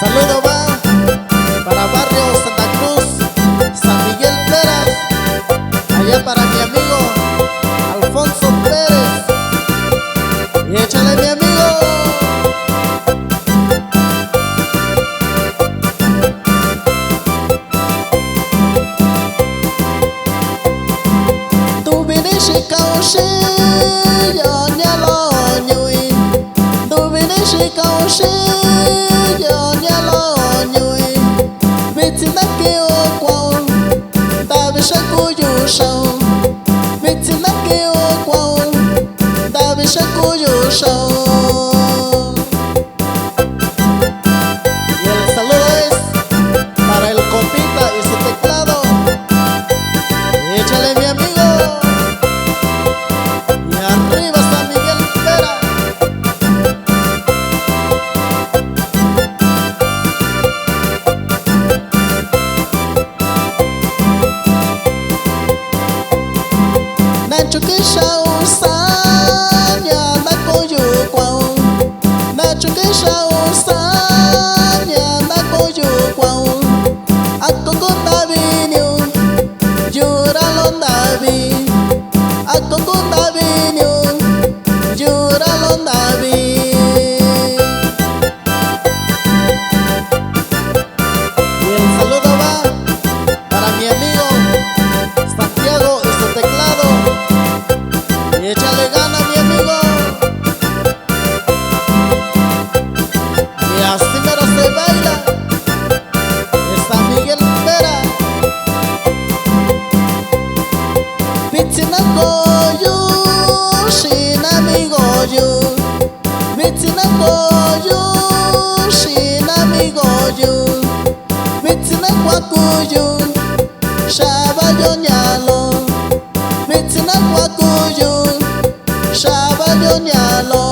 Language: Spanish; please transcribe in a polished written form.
Saludo va para Barrio Santa Cruz, San Miguel Peras, allá para mi amigo Alfonso Pérez. Y échale mi amigo. Tu viniste cauche, yo ya lo ñui. Tu viniste cauche, yo ya lo ñui. Vitina que o qual, ta bicha cuyo show. Vitina que o qual, ta bicha cuyo show. Y el saludo es para el compita y su teclado. Échale mi amigo. Y arriba San Miguel Pera. Nacho que usa ya na coyo qual. Nacho que usa ya na coyo qual. A coco tavinho, jura londavi. A coco tavinho, jura londavi. Y el saludo va para mi amigo Santiago y su teclado. Y échale gana mi amigo. Y así mero se baila en San Miguel Pera. Pitina goyo, sin amigo yo. Pitina goyo, sin amigo yo. Pitina guacuyo, shabayo nyalo. Pitina guacuyo, shabayo nyalo.